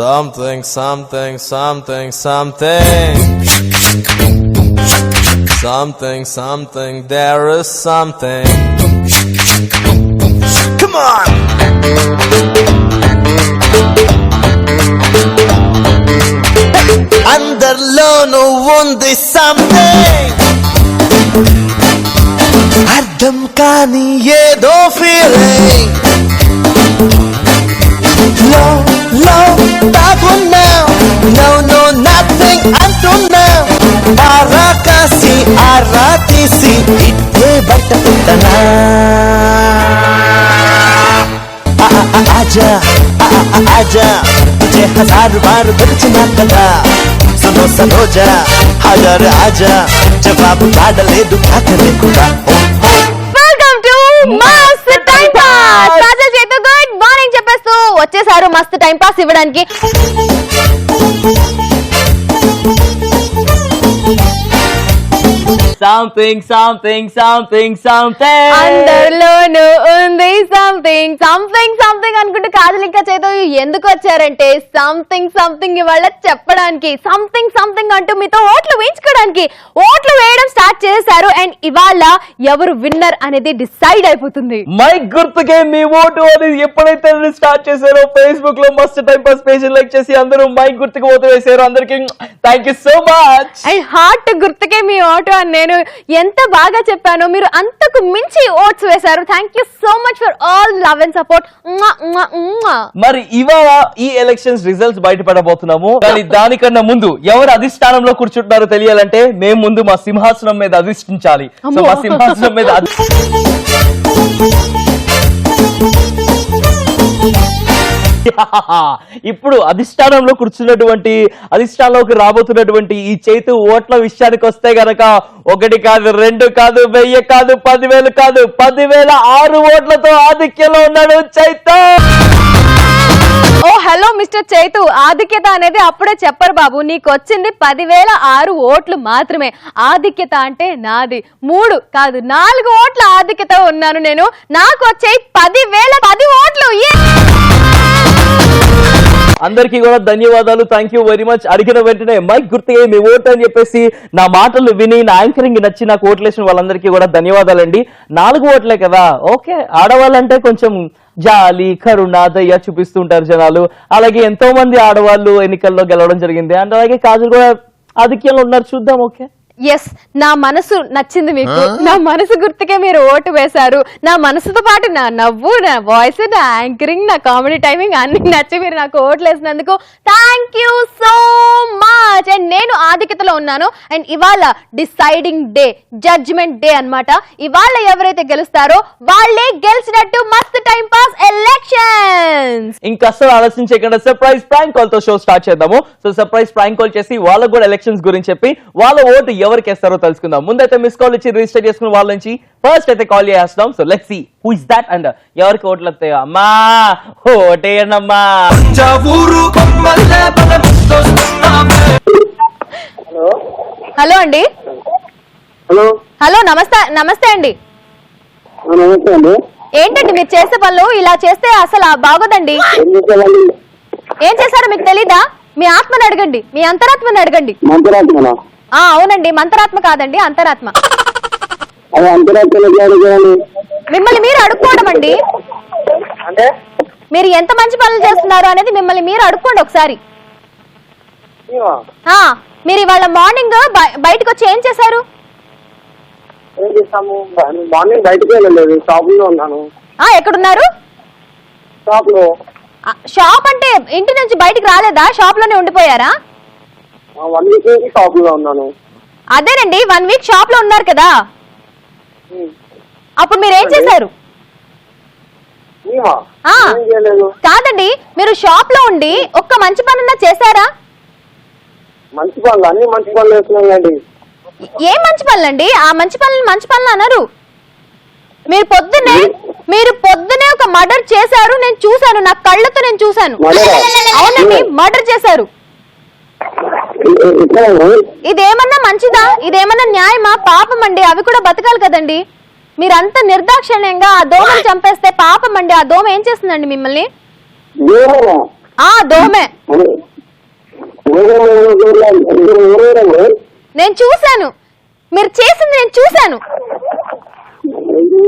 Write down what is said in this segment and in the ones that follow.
Something, something, something, something. Something, something, there is something. Come on! Underlono undi something. అర్థం కాని ఏదో feeling. Now, no, nothing until now. Arakasi, aratisi, itte baita puttana. Aja, tujhe 1000 baar bachna kada. Suno sanoja, hajar aja, jawab kaadaledu kya kare kuda. Welcome to Mast Time Pass. Kajal Chetu good morning చెప్పేస్తూ వచ్చేసారు మస్త్ time pass ఇవ్వడానికి. Something something something something అందరిలోనూ ఉంది something something something అనుకుంటూ కాజల్ ఇంకా చేతో ఎందుకు వచ్చారంటే సంథింగ్ సంథింగ్ ఇవాళ చెప్పడానికి, సంథింగ్ సంథింగ్ అంటూ మీతో ఓట్లు వేయించుకోవడానికి. ఓట్లు వేయడం స్టార్ట్ చేశారు అండ్ ఇవాళ ఎవరు విన్నర్ అనేది డిసైడ్ అయిపోతుంది. మైక్ గుర్తుకే మీ ఓటు అని ఎప్పుడైతే స్టార్ట్ చేశారో ఫేస్బుక్ లో మస్త్ టైం పాస్ పేజ్ లైక్ చేసి అందరూ మైక్ గుర్తుకు ఓటు వేశారు. అందరికి thank you so much. And heart గుర్తుకే మీ ఓటు అని నేను ఎంత బాగా చెప్పానో మీరు అంతకు మించి ఓట్స్ వేశారు. Thank you so much for all love and support. మరి ఇవాళ ఈ ఎలక్షన్స్ రిజల్ట్స్ బయటపడబోతున్నాము. కానీ దానికన్నా ముందు ఎవరు అధిష్టానంలో కూర్చుంటున్నారో తెలియాలంటే మేము ముందు మా సింహాసనం మీద అధిష్ఠించాలి. సో మా సింహాసనం మీద ఇప్పుడు అధిష్టానంలో కూర్చున్నటువంటి అధిష్టానంలోకి రాబోతున్నటువంటి ఈ చైతు ఓట్ల విషయానికి వస్తే గనక 1 కాదు 2 కాదు 1000 కాదు 10,000 కాదు 10,006 ఓట్లతో ఆధిక్యంలో ఉన్నాడు చైతు. ఓ హలో మిస్టర్ చైతు, ఆధిక్యత అనేది అప్పుడే చెప్పరు బాబు. నీకు వచ్చింది 10,006 ఓట్లు మాత్రమే. ఆధిక్యత అంటే నాది 3 కాదు 4 ఓట్ల ఆధిక్యత ఉన్నాను నేను. నాకు వచ్చే 10,010 ఓట్లు. అందరికీ కూడా ధన్యవాదాలు. Thank you very much. అడిగిన వెంటనే మైక్ గుర్తుగా మీ ఓటు అని చెప్పేసి నా మాటలు విని నా యాంకరింగ్ నచ్చి నాకు ఓట్లేసిన వాళ్ళందరికీ కూడా ధన్యవాదాలండి. 4 ఓట్లే కదా, ఓకే. ఆడవాళ్ళంటే కొంచెం జాలి కరుణ దయ్య చూపిస్తుంటారు జనాలు. అలాగే ఎంతో మంది ఆడవాళ్ళు ఎన్నికల్లో గెలవడం జరిగింది. అండ్ అలాగే కాజల్ కూడా ఆధిక్యంలో ఉన్నారు. చూద్దాం. ఓకే, ఎస్, నా మనసు నచ్చింది మీకు. నా మనసు గుర్తుకే మీరు ఓటు వేశారు. నా మనసుతో పాటు నా నవ్వు, నా వాయిస్, నా యాంకరింగ్, నా కామెడీ టైమింగ్ అన్ని నచ్చి మీరు నాకు ఓట్లు వేసినందుకు thank you so much. And నేను ఆధిక్యతలో ఉన్నాను. అండ్ ఇవాళ డిసైడింగ్ డే, జడ్జ్మెంట్ డే అన్నమాట. ఇవాళ ఎవరైతే గెలుస్తారో వాళ్ళే గెలిచినట్టు మస్త్ టైం పాస్ ఎలక్షన్స్. ఇంకా అసలు ఆలోచించకుండా సర్ప్రైజ్ ప్రాంక్ కాల్ తో షో స్టార్ట్ చేద్దాము. సో సర్ప్రైజ్ ప్రాంక్ కాల్ చేసి వాళ్ళకు కూడా ఎలక్షన్స్ గురించి చెప్పి వాళ్ళ ఓటు ఎవరికి వేస్తారో తెలుసుకుందాం. ముందైతే మిస్ కాల్ ఇచ్చి రిజిస్టర్ చేసుకున్న వాళ్ళ నుంచి ఫస్ట్ అయితే కాల్ చేస్తాం. So let's see who is that and ఎవరికి ఓట్లు వస్తాయో. అమ్మా ఓటేయండమ్మా. హలో అండి. హలో నమస్తే అండి. ఏంటండి మీరు చేసే పనులు ఇలా చేస్తే అసలు బాగోదండి. ఏం చేశారో మీకు తెలీదా? మీ ఆత్మని అడగండి, మీ అంతరాత్మని అడగండి. అవునండి, మంతరాత్మ కాదండి, అంతరాత్మ. మిమ్మల్ని మీరు అడుక్కోవడం అండి. మీరు ఎంత మంచి పనులు చేస్తున్నారు అనేది మిమ్మల్ని మీరు అడుక్కోండి ఒకసారి. మీరు ఇవాళ మార్నింగ్ బయటకు వచ్చి ఏం చేశారు? మార్నింగ్ బయటకు వెళ్ళలేదు, షాప్ లో ఉన్నాను. ఎక్కడున్నారు? షాప్ లో. షాప్ అంటే ఇంటి నుంచి బయటకు రాలేదా? షాప్ లోనే ఉండిపోయారా? 1 వీక్ నుంచి షాప్ లో ఉన్నాను. అదేనండి, 1 వీక్ షాప్ లో ఉన్నారు కదా, అప్పుడు మీరు ఏం చేశారు? కాదండి, మీరు షాప్ లో ఉండి ఒక్క మంచి పనున్నా చేశారా? మంచి పనులు, అన్ని మంచి పనులు చేస్తున్నాండి. ఏం మంచి పనులండి? ఆ మంచి పనులు అన్నారు. మీరు పొద్దునే ఒక మర్డర్ చేశారు, నేను చూశాను, నా కళ్ళతో నేను చూశాను. అవునండి, మర్డర్ చేశారు. ఇదేమన్నా మంచిదా? ఇదేమన్నా న్యాయమా? పాపం అండి, అవి కూడా బతకాలి కదండి. మీరంత నిర్దాక్షిణ్యంగా ఆ దోమను చంపేస్తే పాపం అండి. ఆ దోమ ఏం చేస్తుందండి మిమ్మల్ని? ఆ దోమే. ఎవరండి? నేను చూశాను, మీరు చేసింది నేను చూశాను.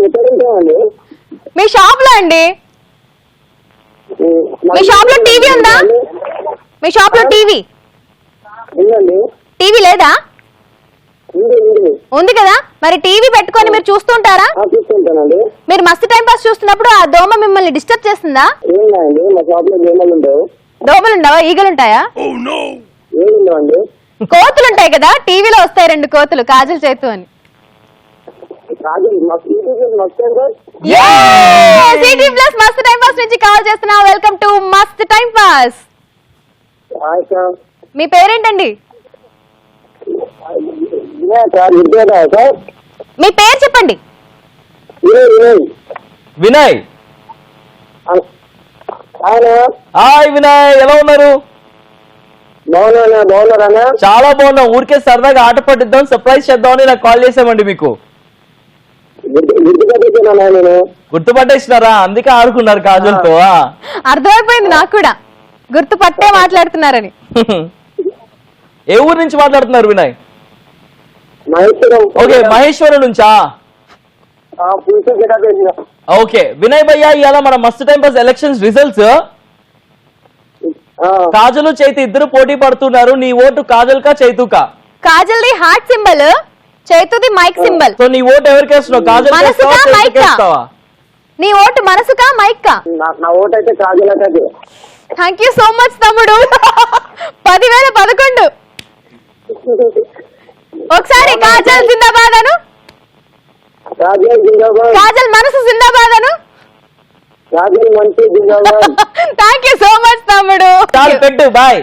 ఎక్కడుంటామండి? మీ షాప్ లో అండి. మీ షాప్ లో టీవీ ఉందా? మీ షాప్ లో టీవీ ఉందండి. టీవీ లేదా? ఉంది ఉంది కదా, మరి టీవీ పెట్టుకొని మీరు చూస్తుంటారా? చూస్తుంటానండి. మీరు మస్తు టైం పాస్ చూస్తున్నప్పుడు ఆ దోమ మిమ్మల్ని డిస్టర్బ్ చేస్తుందా? ఏం లేదండి, మా షాప్ లో దోమలు ఉండవు. దోమలు ఉండవా? ఈగలు ఉంటాయా? ఏమి ఉండవండి. కోతులు ఉంటాయి కదా, టీవీలో వస్తాయి 2 కోతులు, కాజల్ చేతు అని. సిటీ ప్లస్ మస్త్ టైం పాస్ నుంచి కాల్ చేస్తున్నా. Welcome to Mast time pass. మీ పేరేంటండి? మీ పేరు చెప్పండి. వినయ్. హాయ్ వినయ్, ఎలా ఉన్నారు? బాగున్నారా? చాలా బాగున్నాం. ఊరికే సరదాగా ఆట పట్టిద్దాం, సర్ప్రైజ్ చేద్దామని నాకు కాల్ చేసామండి. మీకు గుర్తుపట్టేసినారా? అందుకే ఆడుకున్నారు కాజల్తో. అర్థమైపోయింది నాకు కూడా, గుర్తుపట్టే మాట్లాడుతున్నారని. ఏ ఊరు నుంచి మాట్లాడుతున్నారు వినయ్? మహేశ్వరం. ఓకే, మహేశ్వరం నుంచా? ఓకే వినయ్ భయ్యా, ఇవాళ మన మస్తు time pass elections results. Kajal Chaitu ఇద్దరు పోటీ పడుతున్నారు. నీ ఓటు కాజల్ కా చైతుకా? కాజల్ ది హార్ట్ సింబల్, చైతుది మైక్ సింబల్. సో నీ ఓటు ఎవరికి వేస్తున్నావు? కాజల్ వేస్తావా? నీ ఓటు మనసుకా మైకా? నా ఓటు అయితే Kajal. Thank you so much తమ్ముడు. 10,011. ఒకసారి కాజల్ జిందాబాద్ అను. కాజల్ మనసు జిందాబాద్ అను. థ్యాంక్ యూ సో మచ్ తమ్ముడు. చాలు పెట్టు, బాయ్.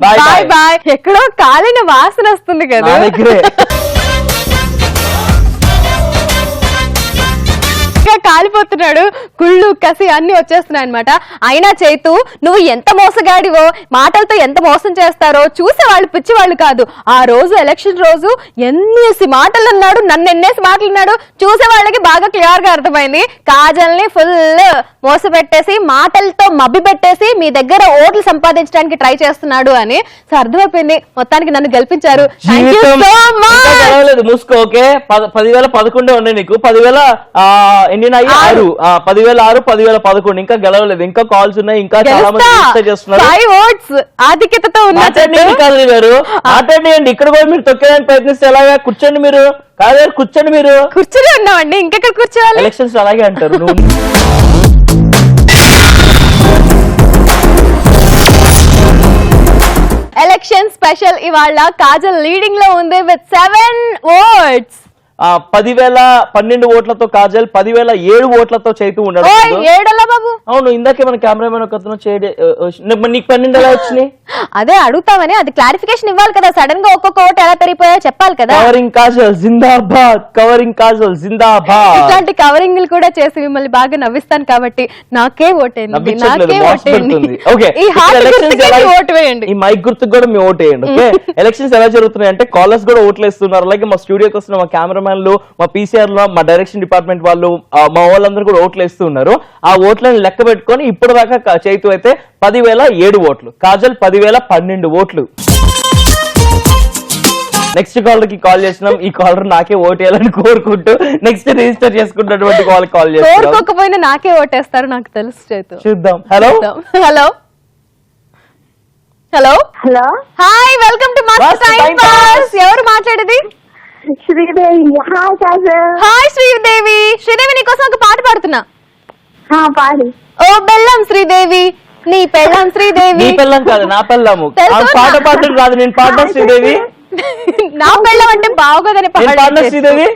Bye bye. ఎక్కడో కాలిన వాసన వస్తుంది కదా. కాలిపోతున్నాడు, కుళ్ళు కసి అన్ని వచ్చేస్తున్నాయి అనమాట. అయినా చైతు, నువ్వు ఎంత మోసగాడివో, మాటలతో ఎంత మోసం చేస్తారో చూసే వాళ్ళు పిచ్చి వాళ్ళు కాదు. ఆ రోజు ఎలక్షన్ రోజు ఎన్నేసి మాటలు అన్నాడు, నన్ను ఎన్నేసి మాటలు అన్నాడు. చూసే వాళ్ళకి బాగా క్లియర్ గా అర్థమైంది. కాజల్ని ఫుల్ మోసపెట్టేసి, మాటలతో మబ్బి పెట్టేసి మీ దగ్గర ఓట్లు సంపాదించడానికి ట్రై చేస్తున్నాడు అని. సో అర్థమైపోయింది, మొత్తానికి నన్ను గెలిపించారు. మూసుకో. ఓకే, 10,011 ఉన్నాయి నీకు. 10,000 ఎన్ని 6, 10,006, 10,011. ఇంకా గెలవలేదు. ఇంకా కాల్స్ ఉన్నాయి, ఇంకా చాలా మంది చేస్తున్నారు. ఆధిక్యతతో గారు మాట్లాడండి. ఇక్కడ కూడా మీరు తొక్కేదానికి ప్రయత్నిస్తే ఎలాగా? కూర్చోండి మీరు. కాదు కూర్చోండి, మీరు కూర్చొని ఉన్నామండి, ఇంకెక్కడ కూర్చోవాలి? ఎలక్షన్స్ అలాగే అంటారు. నువ్వు ఎలక్షన్ స్పెషల్ ఇవాళ కాజల్ లీడింగ్ లో ఉంది విత్ 7 votes. 10,012 ఓట్లతో కాజల్, 10,007 ఓట్లతో చైతు ఉన్నాడు. బాబు అవును, ఇందాకే మన కెమెరామెన్ ఒక నీకు 12 ఎలా వచ్చినాయి? అదే అడుగుతామని, అది క్లారిఫికేషన్ ఇవ్వాలి కదా. సడన్ గా ఒక్కొక్క ఓటు ఎలా పెరిగిపోయా చెప్పాలి కదా. కవరింగ్ కాజల్ జిందాబాద్, కవరింగ్ కాజల్ జిందాబాద్. ఇట్లాంటి కవరింగ్ కూడా చేసి మిమ్మల్ని బాగా నవ్విస్తాను కాబట్టి నాకే ఓటేయండి. ఈ మైక్ గుర్తుకు కూడా మీ ఓటు వేయండి. ఓకే, ఎలక్షన్స్ ఎలా జరుగుతున్నాయి అంటే కాలర్స్ కూడా ఓట్లు వేస్తున్నారు. అలాగే మా స్టూడియోకి వస్తున్న మా కెమెరామెన్లు, మా పీసీఆర్ లో మా డైరెక్షన్ డిపార్ట్మెంట్ వాళ్ళు, మా వాళ్ళందరూ కూడా ఓట్లు వేస్తున్నారు. ఆ ఓట్లను లెక్క పెట్టుకొని ఇప్పుడు దాకా చైతు అయితే 10,007 ఓట్లు, కాజల్ 10,012 ఓట్లు. నెక్స్ట్ కాలర్ కి కాల్ చేసినాం. ఈ కాలర్ నాకే ఓటు వేయాలని కోరుకుంటూ నెక్స్ట్ రిజిస్టర్ చేసుకున్నటువంటి కాల్ చేస్తాం. కోరుకోకపోయినా నాకే ఓటేస్తారు, నాకు తెలుసు చైతు. చూద్దాం. Hello hello hello hello. Hi, welcome to Mast time pass. ఎవరు మాట్లాడేది? శ్రీదేవి. హాయ్ కాజల్. హాయ్ శ్రీదేవి. శ్రీదేవి, నీకోసం ఒక పాట పాడుతున్నా. పాడి. ఓ బెల్లం శ్రీదేవి, నీ పెళ్ళం శ్రీదేవి. నీ పెళ్ళం కాదు, నా పెళ్ళాము. పాట పాడడం రాదు, నేను పాడతా శ్రీదేవి. నా పెళ్ళం అంటే బాగోదని పాడిన శ్రీదేవి.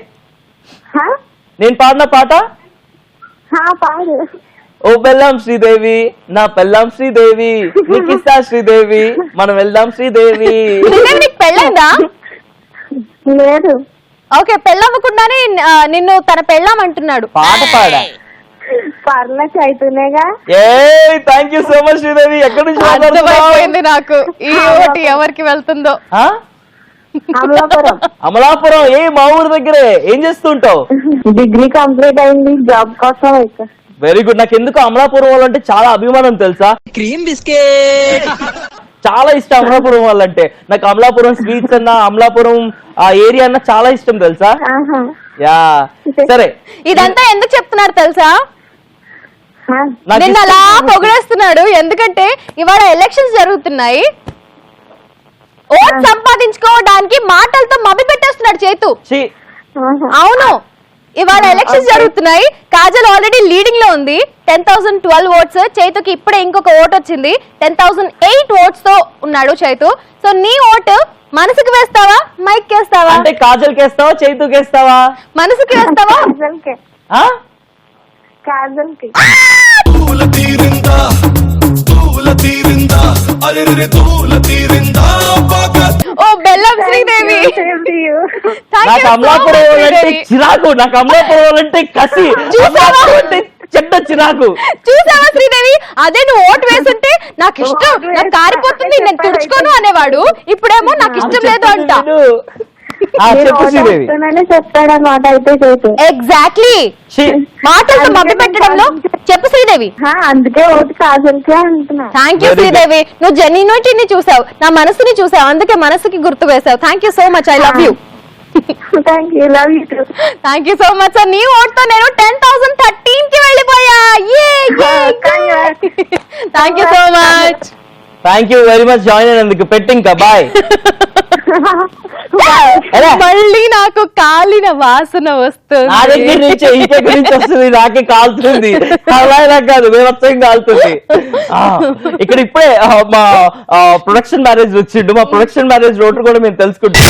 నేను పాడిన పాట పాడు. ఓ బెల్లం శ్రీదేవి, నా పెళ్ళాం శ్రీదేవి, నీకిస్తా శ్రీదేవి, మనం వెళ్దాం శ్రీదేవి. నీకు పెళ్ళైందా? లేదు. ఓకే, పెళ్ళమ్మకుండానే నిన్ను తన పెళ్ళాం అంటున్నాడు. పాట పాడా? పర్ల చైతునేగా. Thank you so much Sridevi. ఎక్కడి నుంచి అర్థమైపోయింది నాకు ఈ ఓటు ఎవరికి వెళ్తుందో. అమలాపురం. అమలాపురం, మా ఊరు దగ్గరే. ఏం చేస్తుంటావు? డిగ్రీ కంప్లీట్ అయింది, జాబ్ కోసం. Very good. నాకు ఎందుకు అమలాపురం వాళ్ళంటే చాలా అభిమానం తెలుసా? Cream biscuit. చాలా ఇష్టం అమలాపురం వాళ్ళంటే. నాకు అమలాపురం స్వీట్స్ అన్న, అమలాపురం ఆ ఏరియా అన్న చాలా ఇష్టం తెలుసా? ఆహా. యా సరే, ఇదంతా ఎందుకు చెప్తున్నారు తెలుసా? నాకు నిన్న అలా ఇష్టం. పొగిడేస్తున్నాడు ఎందుకంటే ఇవాళ ఎలక్షన్స్ జరుగుతున్నాయి. ఓట్ సంపాదించుకోవడానికి మాటలతో మభి పెట్టేస్తున్నాడు చేతు. ఛీ, ఆహా. అవును, ఇవాళ ఎలక్షన్స్ జరుగుతున్నాయి. కాజల్ ఆల్రెడీ లీడింగ్ లో ఉంది 10,012 ఓట్స్. చైతుకి ఇప్పుడే ఇంకొక ఓట్ వచ్చింది. 10,008 ఓట్స్ తో ఉన్నాడు చైతు. సో నీ ఓటు మనసుకు వేస్తావా, మైక్ వేస్తావా? అంటే కాజల్ కేస్తావా, చైతు కేస్తావా? మనసుకి వేస్తావా? కాజల్కి. ఆ? కాజల్కి. తూల తీరిందా, తూల తీరిందా, అరెరె తూల తీరిందా బాగా. ఓ బెల్లం Sridevi. Same to you. Thank నాకు you so అమలాపురం much, వాళ్ళంటే శ్రీదేవి. చిరాకు, నాకు అమలాపురం వాళ్ళంటే కసి, చూసావా? అమలాపురం అంటే చెడ్డ చిరాకు. చూసావా శ్రీదేవి, అదే నువ్వు ఓటు వేసుంటే నాకు ఇష్టం, నాకు కారిపోతుంది, నేను తుడుచుకోను అనేవాడు. ఇప్పుడేమో నాకు ఇష్టం లేదు అంట. ఆ, చెప్పు శ్రీదేవి. వస్తున్నానని చెప్తాడన్నమాట అయితే చేతు. ఎగ్జాక్ట్లీ, ఛీ, మాటలతో మభ్య పెట్టడంలో. చెప్పు శ్రీదేవి. అందుకే ఓటు కాజల్కే అంటున్నా. Thank you Very good. Sridevi, నువ్వు జెన్యూనిటీని చూసావు, నా మనసుని చూసావు, అందుకే మనసుకి గుర్తు వేసావు. Thank you so much, I love you. Thank you, love you too. Thank you so much sir. నీ ఓట్తో నేను 10,013 కి వెళ్ళిపోయా. Thank you so much. Thank you very much join అయినందుకు. పెట్టి ఇంకా బాయ్. ఎలా? మళ్ళీ నాకు కాలిన వాసన నా వస్తుంది. దగ్గర నుంచి ఇంటి నుంచి వస్తుంది, నాకే కాలుతుంది. అలా ఇలా కాదు, వ్యవస్థ కాలుతుంది. ఆ, ఇక్కడ ఇప్పుడే మా ప్రొడక్షన్ మ్యారేజ్ వచ్చిండు. మా ప్రొడక్షన్ మ్యారేజ్ రోడ్డు కూడా మేము తెలుసుకుంటాం.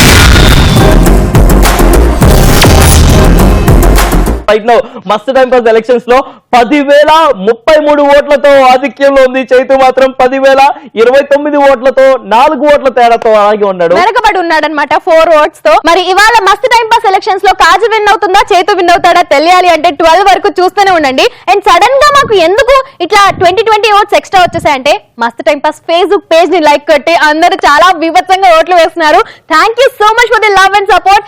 రైట్ నౌ మస్తు టైం పాస్ ఎలక్షన్స్ లో 10,033 ఓట్లతో ఆధిక్యంలో ఉంది. చైతు మాత్రం 10,029 ఓట్లతో 4 ఓట్ల తేడాతో అలాగే ఉన్నాడు. వెనకబడి ఉన్నాడనమాట 4 ఓట్స్ తో. మరి ఇవాళ మస్తు టైం పాస్ ఎలక్షన్స్ లో కాజల్ విన్ అవుతుందా, చైతు విన్ అవుతాడా తెలియాలి అంటే 12 వరకు చూస్తూనే ఉండండి. అండ్ సడన్ గా మాకు ఎందుకు ఇట్లా 20 ఓట్స్ ఎక్స్ట్రా వచ్చేసాయంటే మస్తు టైం పాస్ ఫేస్బుక్ పేజ్ ని లైక్ కొట్టి అందరూ చాలా వివత్సంగా ఓట్లు వేస్తున్నారు. Thank you so much for the love and support.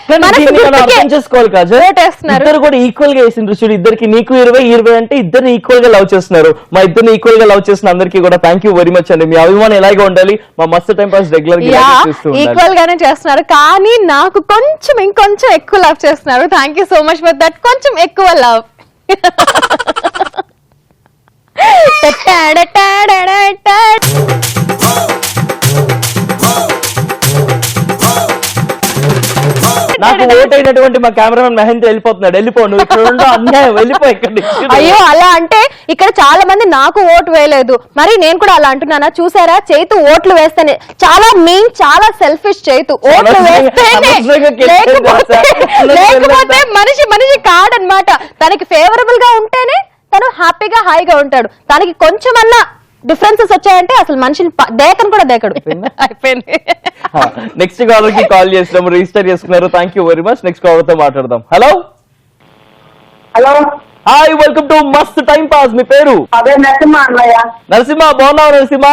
అర్థం చేసుకోవాలి కాజల్, ఓటేస్తున్నారు. ఇద్దరు కూడా ఈక్వల్ గా వేసిండ్రు చూడు. ఇద్దరికి నీకు 20 అంటే ఇద్దరు ఈక్వల్ గా లవ్ చేస్తున్నారు. మా ఇద్దరిని ఈక్వల్ గా లవ్ చేసిన అందరికీ కూడా థ్యాంక్ యూ వెరీ మచ్ అండి. మీ అభిమానం ఎలాగే ఉండాలి. మా మస్తు టైం పాస్ రెగ్యులర్ గా చూస్తూ ఉండాలి. ఈక్వల్ గానే చేస్తున్నారు, కానీ నాకు ఇంకొంచెం ఎక్కువ లవ్ చేస్తున్నారు. Thank you so much for that. కొంచెం ఎక్కువ లవ్. నాకు ఓట్ అయినటువంటి మా కెమెరామెన్ మహేంద్ర వెళ్ళిపోతున్నాడు. వెళ్ళిపో, నువ్వు ఇక్కడ ఉండవు, అన్యాయం, వెళ్ళిపో ఇక్కడ నుంచి. అయ్యో అలా అంటే ఇక్కడ చాలా మంది నాకు ఓటు వేయలేదు, మరి నేను కూడా అలా అంటున్నానా? చూసారా, చైతు ఓట్లు వేస్తేనే చాలా మెయిన్, చాలా సెల్ఫిష్ చైతు. ఓట్లు వేస్తేనే, లేకపోతే మనిషి కాడనమాట. తనకి ఫేవరబుల్ గా ఉంటేనే తను హ్యాపీగా హాయిగా ఉంటాడు. తనకి కొంచెమన్నా డిఫరెన్సెస్ వచ్చాయంటే అసలు మనిషిని దేకను కూడా దేకడు. అయిపోయింది. నెక్స్ట్ కాలర్ కి కాల్ చేసినాము, రిజిస్టర్ చేసుకున్నారు. Thank you very much. Next caller తో మాట్లాడదాం. Hello hello, hi, welcome to Mast time pass. మీ పేరు? అదే నరసింహ అన్నయ్య. నరసింహ, బాగున్నావు నరసింహ?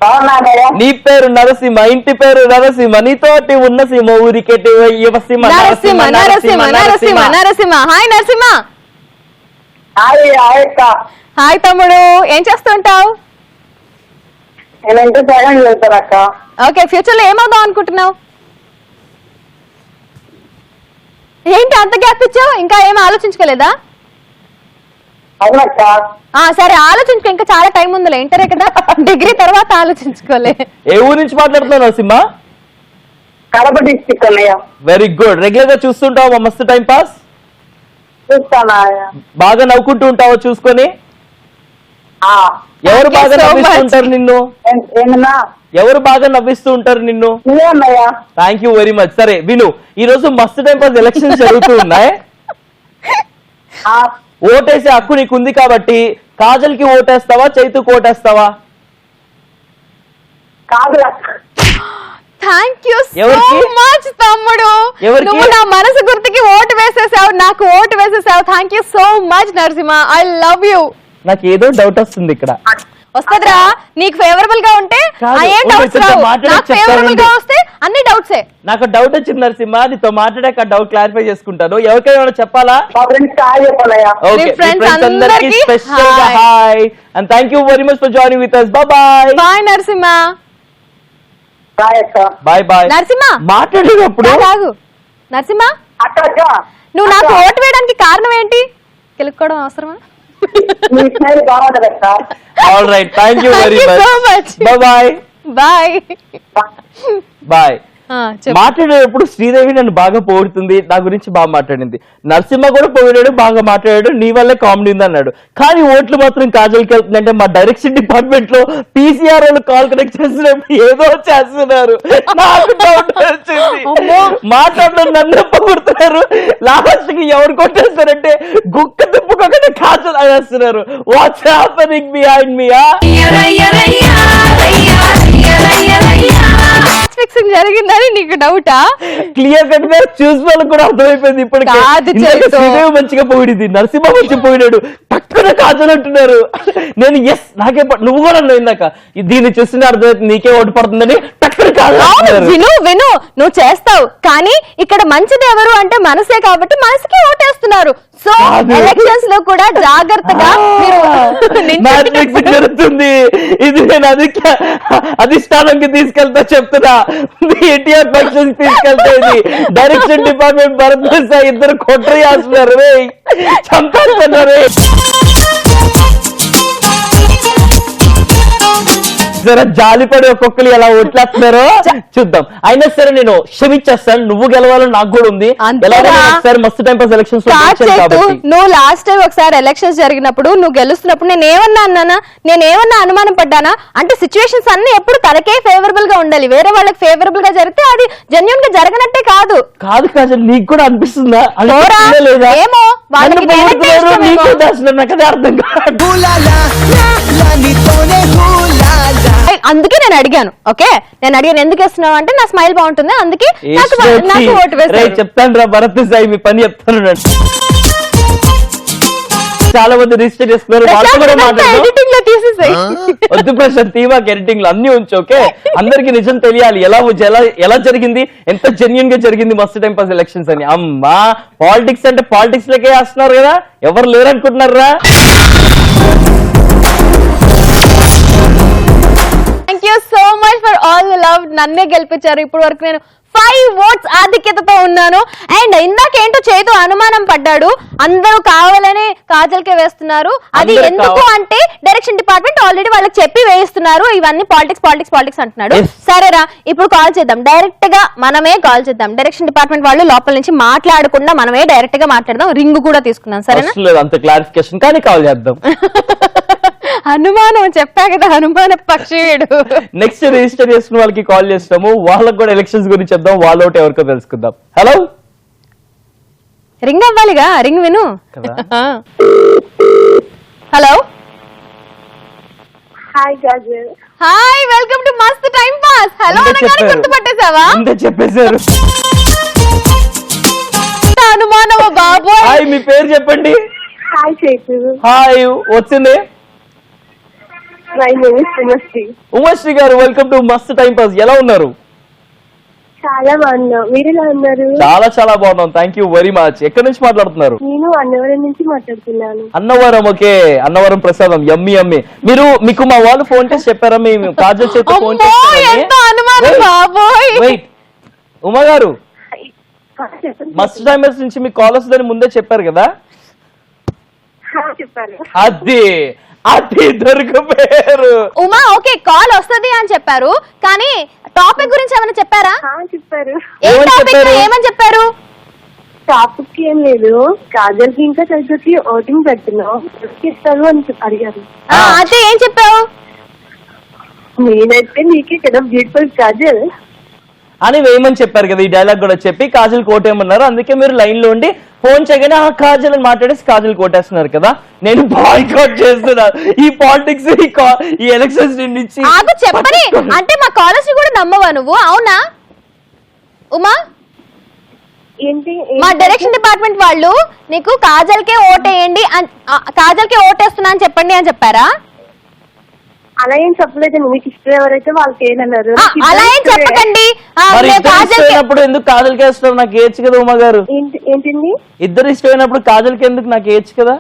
అవునా అన్నయ్య? నీ పేరు నరసింహ, ఇంటి పేరు నరసింహ, నీతోటి ఉన్న సీమ ఊరికెట్టి నరసింహ నరసింహ నరసింహ నరసింహ. హాయ్ నరసింహ. హాయ్ అక్క. హాయ్ తమ్ముడు, ఏం చేస్తుంటావు? నేను ఇంటర్ సెకండ్ చేస్తాను అక్క. ఓకే, ఫ్యూచర్ లో ఏమవుదాం అనుకుంటున్నావు? ఏంటి అంత గ్యాప్ ఇచ్చావు? ఇంకా ఏం ఆలోచించుకోలేదా? అవునక్క. సరే ఆలోచించుకో, ఇంకా చాలా టైం ఉందిలే, ఇంటరే కదా, డిగ్రీ తర్వాత ఆలోచించుకోలే. ఏ ఊరు నుంచి మాట్లాడుతున్నావు నరసింహ? కడప డిస్ట్రిక్ట్ అన్నయ్య. Very good. రెగ్యులర్ గా చూస్తుంటావు మస్తు టైం పాస్? చూస్తానా? బాగా నవ్వుకుంటూ ఉంటావో చూసుకొని? ఎవరు Thank you బాగా so నవ్విస్తుంటారు నిన్ను? ఏమన్నా ఎవరు బాగా నవ్విస్తూ ఉంటారు నిన్ను? నువ్వే అన్నయ్య. Thank you very much. సరే విను, ఈ రోజు మస్తు టైం పాస్ ఎలక్షన్స్ జరుగుతూ ఉన్నాయి. ఓటేసే హక్కు నీకు ఉంది కాబట్టి కాజల్ కి ఓటేస్తావా, చైతుకి ఓటేస్తావా? కాదు. థ్యాంక్ యూ సో ఎవరికి? మచ్ తమ్ముడు. ఎవరికి? నువ్వు నా మనసు గుర్తుకి ఓటు వేసేసావు, నాకు ఓటు వేసేసావు. Thank you so much Narasimha, I love you. నాకు ఏదో డౌట్ వస్తుంది ఇక్కడ. వస్తదిరా నీకు ఫేవరబుల్ గా ఉంటే కాదు, ఏం ఓ, డౌట్స్ కొంచెం రావు మాట్లాడి నాకు ఫేవరబుల్ గా చెప్తానండి. వస్తే అన్ని డౌట్సే. నాకు డౌట్ వచ్చింది నరసింహ, నీతో మాట్లాడాక డౌట్ క్లారిఫై చేసుకుంటాను. ఎవరికైనా ఏమైనా చెప్పాలా? మా ఫ్రెండ్స్ హాయ్ చెప్పాలయ్యా. ఓకే, మీ friends అందరికీ స్పెషల్ గా hi. Hi and thank you very much for joining with us. Bye bye. Bye Narasimha. Hi అక్క. Bye bye. నరసింహ మాట్లాడేటప్పుడు కాదు నరసింహ, అక్క అక్క నువ్వు నాకు ఓటు వేయడానికి కారణం ఏంటి? కెలుక్కోవడం అవసరమా? మీ స్మైల్ బాగుంటది అక్క. All right, thank you Thank very you so much. much. Bye bye. Bye. Bye. చెప్పు. మాట్లాడేటప్పుడు శ్రీదేవి నన్ను బాగా పొగుడుతుంది, నా గురించి బాగా మాట్లాడింది. నరసింహ కూడా పొగిడాడు, బాగా మాట్లాడాడు, నీ వల్లే కామెడీ ఉంది అన్నాడు. కానీ ఓట్లు మాత్రం కాజల్కి వెళ్తుందంటే మా డైరెక్షన్ డిపార్ట్మెంట్ లో పీసీఆర్ వాళ్ళు కాల్ కనెక్ట్ చేస్తున్నప్పుడు ఏదో చేస్తున్నారు. నాకు డౌట్ వచ్చింది. మాట్లాడడం నన్ను పొగుడుతున్నారు, లాస్ట్ కి ఎవరు కొట్టేస్తారంటే గుక్క తిప్పుకోకుండా కాజల్ అనేస్తున్నారు. What's happening behind me? Fixing జరిగిందని నీకు డౌటా? క్లియర్ కట్ గా చూసిన వాళ్ళకి కూడా అర్థమైపోయింది ఇప్పుడు. కాదు చైతు. శ్రీదేవి మంచిగా పొగిడింది, నరసింహ మంచిగా పొగిడాడు, పక్కన కాజల్ అంటున్నారు. నేను ఎస్ నాకే నువ్వు కూడా అన్నావు ఇందాక, దీన్ని చూస్తేనే అర్థమవుతుంది నీకే ఓటు పడుతుందని. టక్కన కాజల్ అంటున్నారు. విను విను, నువ్వు చేస్తావు కానీ ఇక్కడ మంచిది ఎవరు అంటే మనసే, కాబట్టి మనసుకి ఓటేస్తున్నారు. సో కాదు. ఎలక్షన్స్ లో కూడా జాగ్రత్తగా మీరు మ్యాచ్ ఫిక్సింగ్ జరుగుతుంది. ఇది నేను అధిష్టానంకి తీసుకెళ్తా చెప్తున్నా. ఎన్టీఆర్ ఫంక్షన్ తీసుకెళ్తా. ఇది డైరెక్షన్ డిపార్ట్మెంట్ భరత్ సాయి ఇద్దరు కొట్ర చేస్తున్నారు, చంపేస్తున్నారు. జర జాలిపడి ఒక్కొక్కరు ఎలా ఓట్లేస్తున్నారో చూద్దాం. అయినా సరే నేను క్షమించేస్తాను, నువ్వు గెలవాలని నాకు కూడా ఉంది. అంతేనా? ఒకసారి మస్తు టైం పాస్ ఎలక్షన్స్ కాబట్టి నువ్వు లాస్ట్ టైం ఒకసారి ఎలక్షన్స్ జరిగినప్పుడు నువ్వు గెలుస్తున్నప్పుడు నేనేమన్నా అనుమానం పడ్డానా అంటే సిచ్యువేషన్స్ అన్ని ఎప్పుడు తనకే ఫేవరబుల్ గా ఉండాలి, వేరే వాళ్ళకి ఫేవరబుల్ గా జరిగితే అది జెన్యూన్ గా జరగనట్టే కాదు. కాదు కాదు, నీకు కూడా అనిపిస్తుందా? పోరా, లేదా? ఏమో వాళ్ళకి నన్ను నేనంటే పొగుడుతున్నారు, ఇష్టమేమో. నీకు దాచున్నారు, నాకు అదే అర్థం కాదు. అందుకే నేను అడిగాను. ఓకే, నేను అడిగాను ఎందుకు వేస్తున్నావు అంటే నా స్మైల్ బాగుంటుంది, అందుకే నాకు ఓటు వేస్తాను. చెప్తాను రా భరత్ సాయి, మీ పని చెప్తాను. చాలా మంది రిజిస్టర్ చేసుకున్నారు, వాళ్ళతో కూడా మాట్లాడదాం. ఎడిటింగ్ లో తీసేసాయి. వద్దు ప్రశాంత్, తీవాకి ఎడిటింగ్ లో అన్ని ఉంచు. ఓకే, అందరికి నిజం తెలియాలి, ఎలా జరిగింది, ఎంత జెన్యూన్ గా జరిగింది మస్తు టైం పాస్ ఎలక్షన్స్ అని. అమ్మా, పాలిటిక్స్ అంటే పాలిటిక్స్ లకే వేస్తున్నారు కదా, ఎవరు లేరనుకుంటున్నారా? Thank you so much for all the love. నన్నే గెలిపించారు. ఇప్పుడు వరకు నేను 5 votes ఆధిక్యతతో ఉన్నాను. అండ్ ఇందాకేంటో చేతు అనుమానం పడ్డాడు, అందరూ కావాలని కాజల్కే వేస్తున్నారు. అది అందరూ ఎందుకు అంటే డైరెక్షన్ డిపార్ట్మెంట్ ఆల్రెడీ వాళ్ళకి చెప్పి వేయిస్తున్నారు, ఇవన్నీ పాలిటిక్స్ అంటున్నాడు. సరేరా, ఇప్పుడు కాల్ చేద్దాం, డైరెక్ట్ గా మనమే కాల్ చేద్దాం. డైరెక్షన్ డిపార్ట్మెంట్ వాళ్ళు లోపల నుంచి మాట్లాడకుండా మనమే డైరెక్ట్ గా మాట్లాడదాం. రింగ్ కూడా తీసుకున్నాం, సరేనా? లేదు అంత క్లారిఫికేషన్, కానీ కాల్ చేద్దాం. అనుమానం చెప్పా కదా, అనుమాన పక్షియుడు. నెక్స్ట్ రిజిస్టర్ చేసుకున్న వాళ్ళకి కాల్ చేస్తాము, వాళ్ళకి కూడా ఎలక్షన్స్ గురించి చెప్దాం, వాళ్ళ ఒకటి ఎవరికో తెలుసుకుందాం. హలో, రింగ్ అవ్వాలిగా, రింగ్ విను. కదా. Hello, hi Kajal. Hi, welcome to Mast time pass. Hello అనగానే గుర్తుపట్టేసావా? ముందే చెప్పేశారు. అనుమానమా బాబోయ్. హాయ్, మీ పేరు చెప్పండి. హాయ్ చైతు. హాయ్, వచ్చింది. My name is Sumasri. Umasri గారు, welcome to Mast time pass. ఎలా ఉన్నారు? చాలా బాగున్నా, మీరు ఎలా ఉన్నారు? చాలా చాలా బాగున్నాం, థ్యాంక్ యూ వెరీ మచ్. ఎక్కడి నుంచి మాట్లాడుతున్నారు? నేను అన్నవరం నుంచి మాట్లాడుతున్నాను. అన్నవరం. ఓకే, అన్నవరం ప్రసాదం, యమ్మి. మీకు మా వాళ్ళు ఫోన్ చేసి చెప్పారా మీ కాజల్ చేత ఫోన్ అమ్మో, ఎంత అనుమానం బాబోయ్. వెయిట్, ఉమా గారు, చెప్పండి. మస్త్ టైం పాస్ నుంచి మీకు కాల్ వస్తుందని ముందే చెప్పారు కదా? చెప్పారు. అది దొరికిపోయారు. ఉమా, ఓకే, కాల్ వస్తది అని చెప్పారు, కానీ టాపిక్ గురించి ఏమైనా చెప్పారా? చెప్పారు. ఏమని చెప్పారు? ఏమని చెప్పారు? టాపిక్ ఏం లేదు, కాజల్ కి ఇంకా చైతుకి ఓటింగ్ పెడుతున్నాం, ఇస్తారు అని అడిగారు. అదే ఏం చెప్పావు? నేనైతే నీకే కదా బ్యూటిఫుల్ కాజల్ అని వేయమని చెప్పారు కదా. ఈ డైలాగ్ కూడా చెప్పి కాజల్ కోటేయమన్నారు, అందుకే మీరు లైన్ లో ఉండి ఫోన్ చేయగానే ఆ కాజల్ అని మాట్లాడేసి కాజల్ కోటేస్తున్నారు కదా. నేను బాయ్కాట్ చేస్తున్నా ఈ పాలిటిక్స్, ఈ ఎలక్షన్స్ నుంచి. చెప్పని అంటే మా కాలేజ్ కూడా నమ్మవా నువ్వు? అవునా ఉమా? ఏంటి? మా డైరెక్షన్ డిపార్ట్మెంట్ వాళ్ళు నీకు కాజల్కే ఓటేయండి, కాజల్కే ఓటేస్తున్నా అని చెప్పండి అని చెప్పారా? అలా ఏం చెప్పలేదండి. మీకు ఇష్టం ఎవరైతే వాళ్ళకి ఏనన్నారు. అలా ఏం చెప్పకండి. మరి మేము ఇద్దరు కాజల్కి- ఇష్టమైనప్పుడు ఎందుకు కాజల్కి వేస్తారు? నాకు ఏడ్చు కదా ఉమా గారు. ఏంటండి? ఇద్దరు ఇష్టమైనప్పుడు కాజల్కి ఎందుకు? నాకు ఏడ్చు కదా.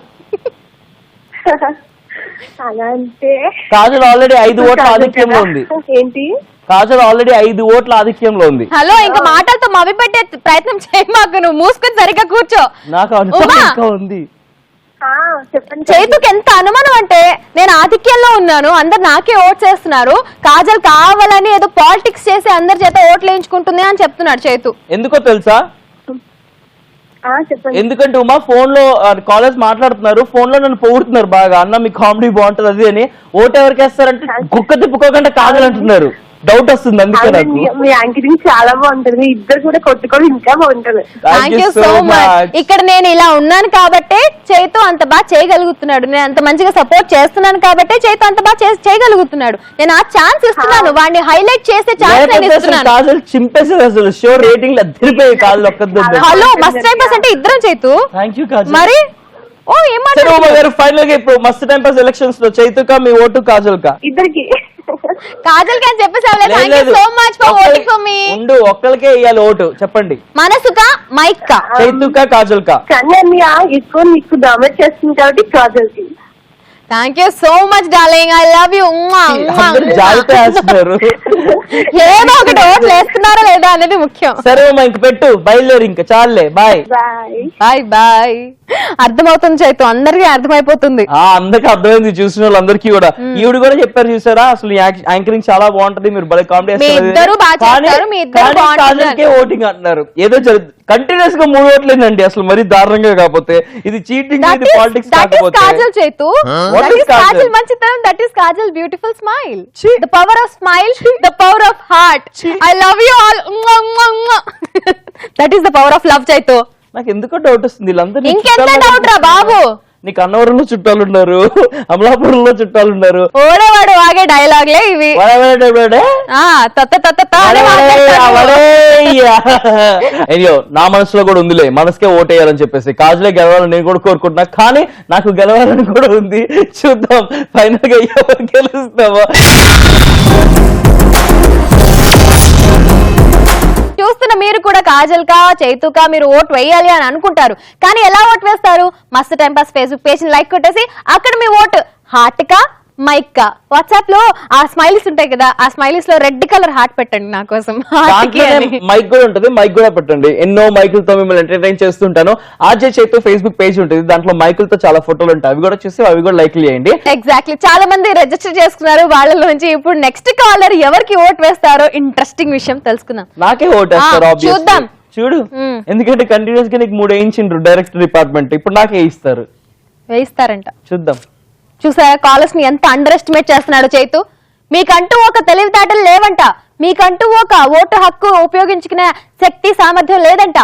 అలా అంటే కాజల్ ఆల్రెడీ 5 ఓట్ల ఆధిక్యంలో ఉంది. ఏంటి? కాజల్ ఆల్రెడీ 5 ఓట్ల ఆధిక్యంలో ఉంది. హలో, ఇంకా మాటలతో మభి పెట్టే ప్రయత్నం చేయమాకు. నువ్వు మూసుకొని సరిగ్గా కూర్చో. నాకు అనుమానం ఉమా! ఇంకా ఉంది. చెప్పండి. చైతుకి ఎంత అనుమానం అంటే నేను ఆధిక్యంలో ఉన్నాను, అందరు నాకే ఓట్స్ వేస్తున్నారు, కాజల్ కావాలని ఏదో పాలిటిక్స్ చేసి అందరి చేత ఓట్లు వేయించుకుంటుంది అని చెప్తున్నాడు చైతు. ఎందుకో తెలుసా? చెప్పండి. ఎందుకంటే ఉమా ఫోన్ లో కాలేజ్ మాట్లాడుతున్నారు, ఫోన్ లో నన్ను పొగుడుతున్నారు బాగా, అన్న మీ కామెడీ బాగుంటది అది అని. ఓటు ఎవరికి వేస్తారంటే కుక్క తిప్పుకోకుండా కాజల్ అంటున్నారు. డౌట్ వస్తుంది అందుకే నాకు. మీ యాంకరింగ్ చాలా బాగుంటది. మీ ఇద్దరు కూడా కొట్టుకోవడం ఇంకా బాగుంటది. Thank you so much. ఇక్కడ నేను ఇలా ఉన్నాను కాబట్టే చైతు అంత బాగా చేయగలుగుతున్నాడు. నేను అంత మంచిగా సపోర్ట్ చేస్తున్నాను కాబట్టే చైతు అంత బాగా చేయగలుగుతున్నాడు. నేను ఆ ఛాన్స్ ఇస్తున్నాను, వాడిని హైలైట్ చేసే ఛాన్స్ నేను ఇస్తున్నాను. కాజల్ చింపేసేది అసలు. షోర్ రేటింగ్ అద్దరిపోయి కాజల్ ఒక్కద్దు. హలో, మస్ట్ టైం పాస్ అంటే ఇద్దరం చైతు. Thank you Kajal. మరి ఓ ఏమంటారు ఫైనల్ గా ఇప్పుడు మస్త్ టైం పాస్ ఎలక్షన్స్ లో చైతుకా మీ ఓటు కాజల్ కా? ఇద్దరికి కాజల్ కి అని చెప్పేసావులే. Thank you so much for voting for me. ఉండు, ఒక్కరికే ఇవ్వాలి ఓటు. చెప్పండి, మనసుకా మైక్కా? చైతుకా కాజల్ కా? కానీ అన్ని ఎక్కువ నీకు డామినేట్ చేస్తుంది కాబట్టి కాజల్కి. Thank you so much darling, I love you. అందరూ జాగ్రత్త వేస్తున్నారు. ఏదో ఒకటి ఓట్లు వేస్తున్నారా లేదా అనేది ముఖ్యం. సరే అమ్మా, ఇంక పెట్టు, బయలుదేరి, ఇంకా చాలే, బాయ్ బాయ్. Bye bye. అర్థమవుతుంది చైతు, అందరికీ అర్థమైపోతుంది. అందరికి అర్థమైంది, చూసిన వాళ్ళందరికీ కూడా. ఈవిడ కూడా చెప్పారు చూసారా, అసలు యాంకరింగ్ చాలా బాగుంటది, మీరు భలే కామెడీ మీ ఇద్దరు బాగా చేస్తారు, మీ ఇద్దరు కాజల్కే ఓటింగ్ అంటున్నారు. ఏదో కంటిన్యూస్ గా 3 ఓట్లేనండి, అసలు మరీ దారుణంగా. కాకపోతే ఇది చీటింగ్, ఇది పాలిటిక్స్ కాకపోతే. Kajal Chaitu, What is Kajal? Kajal మంచితనం, that is Kajal beautiful smile. Chi. The power of smile, the power of heart. I love you all. That is the power of love Chaitu. నాకు ఎందుకో డౌట్ వస్తుంది, వీళ్ళందరూ ఇంకెంత డౌట్ రా బాబు. నీకు అన్నవరంలో చుట్టాలు ఉన్నారు, అమలాపురంలో చుట్టాలు ఉన్నారు. ఓడేవాడు వాగే డైలాగ్లే ఇవి. అయ్యో, నా మనసులో కూడా ఉందిలే, మనసుకే ఓటేయాలని చెప్పేసి. కాజలే గెలవాలని నేను కూడా కోరుకుంటున్నా, కానీ నాకు గెలవాలని కూడా ఉంది. చూద్దాం ఫైనల్ గా ఎవరు గెలుస్తామో. చూస్తున్న మీరు కూడా కాజల్ కా చైతుకా మీరు ఓట్ వేయాలి అని అనుకుంటారు, కానీ ఎలా ఓట్ వేస్తారు? మస్త్ time pass Facebook page like కొట్టేసి అక్కడ మీ ఓట్ హార్ట్ కా మైక్ కా వాట్సాప్ లో ఆ స్మైలీస్ ఉంటాయి కదా, ఆ స్మైలీస్ లో రెడ్ కలర్ హార్ట్ పెట్టండి నా కోసం. మైక్ కూడా ఉంటుంది, మైక్ కూడా పెట్టండి. ఎన్నో మైకులతో మిమ్మల్ని ఎంటర్టైన్ చేస్తుంటాను. ఆర్జే చైతు ఫేస్బుక్ పేజ్ ఉంటుంది, దాంట్లో మైకులతో చాలా ఫోటోలు ఉంటాయి, అవి కూడా చూసి అవి కూడా లైక్ చేయండి. ఎగ్జాక్ట్లీ, చాలా మంది రిజిస్టర్ చేసుకున్నారు. వాళ్ళలో నుంచి ఇప్పుడు నెక్స్ట్ కాలర్ ఎవరికి ఓట్ వేస్తారో ఇంట్రెస్టింగ్ విషయం తెలుసుకుందాం. నాకే ఓట్ వేస్తారు, చూద్దాం. చూడు, ఎందుకంటే కంటిన్యూస్ గా నీకు 3 వేయించిండ్రు డైరెక్టర్ డిపార్ట్మెంట్, ఇప్పుడు నాకే ఇస్తారు, వేయిస్తారంట. చూద్దాం. చూసారా కాలర్స్ ని ఎంత అండర్ ఎస్టిమేట్ చేస్తున్నాడు చైతు. మీకంటూ ఒక తెలివితేటలు లేవంట, మీకంటూ ఒక ఓటు హక్కు ఉపయోగించుకునే శక్తి సామర్థ్యం లేదంట.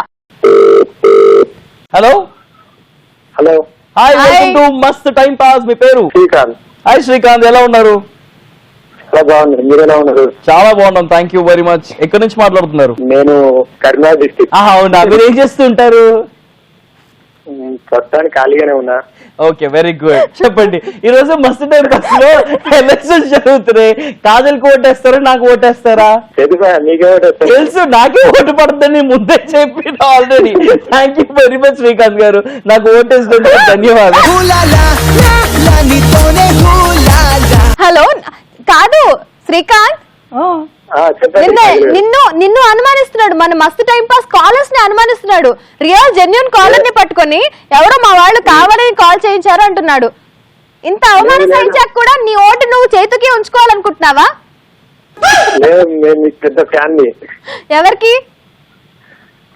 Hello hello. Hi, welcome to Mast time pass. మీ పేరు? శ్రీకాంత్. హాయ్ శ్రీకాంత్, ఎలా ఉన్నారు? చాలా బాగుంది, మీరు ఎలా ఉన్నారు? చాలా బాగున్నాం, థ్యాంక్ యూ వెరీ మచ్. ఎక్కడి నుంచి మాట్లాడుతున్నారు? నేను కరీంనగర్ డిస్ట్రిక్ట్. అవునా, మీరు ఏం చేస్తూ ఉంటారు? ప్రస్తుతానికి ఖాళీగానే ఉన్నా. Okay, very good. చెప్పండి, ఈ రోజు మస్త్ టైం పాస్ లో ఎలక్షన్స్ జరుగుతున్నాయి. కాజల్కి ఓటేస్తారా, నాకు ఓటేస్తారా? మీకే ఓటేస్తారు. తెలుసు, నాకే ఓటు పడుతుందని ముందే చెప్పిన already. Thank you very much Srikanth గారు, నాకు ఓటేసినందుకు ధన్యవాదాలు. హలో, కాదు శ్రీకాంత్, నిన్ను అనుమానిస్తున్నాడు. మన మస్తు టైం పాస్ కాలర్స్ ని అనుమానిస్తున్నాడు. రియల్ జెన్యూన్ కాలర్ ని పట్టుకొని ఎవరో మా వాళ్ళు కావాలని కాల్ చేయించారు అంటున్నాడు. ఇంత అవమానం సహించాక కూడా నీ ఓటు నువ్వు చేతికి ఉంచుకోవాలనుకుంటున్నావా? పెద్ద ఫ్యాన్. ఎవరికి?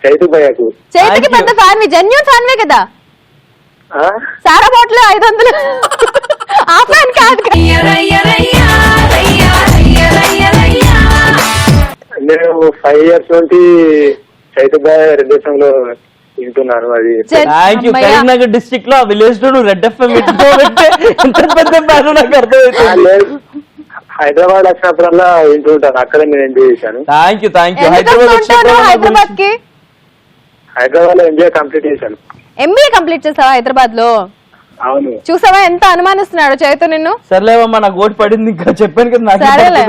చైతు భయ్యకు. చేతికి పెద్ద ఫ్యాన్, జెన్యూన్ ఫ్యాన్వే కదా. సారా బాటిల్ 500 ఆ ఫ్యాన్ కాదు. నేను 5 years నుండి చైతు భయ్య రెడ్ ఎఫ్ఎం లో వింటున్నాను. అది థ్యాంక్ యూ. కరీంనగర్ డిస్ట్రిక్ట్ లో విలేజ్ లో నువ్వు రెడ్ ఎఫ్ఎం వింటున్నావంటే ఎంత పెద్ద ఫ్యాన్ నాకు అర్థమవుతుంది. హైదరాబాద్ వచ్చినప్పుడల్లా వింటుంటాను, అక్కడ నేను ఎంజాయ్ చేశాను. Thank you. హైదరాబాద్ కి హైదరాబాద్ లో ఎంజాయ్ కంప్లీట్ చేశాను. ఎంబీఏ కంప్లీట్ చేసావా హైదరాబాద్ లో? అవును. చూసావా ఎంత అనుమానిస్తున్నాడు చైతు నిన్ను. సర్లేవమ్మా నాకు ఓటు పడింది ఇంకా చెప్పాను కదా నాకు సరేలే.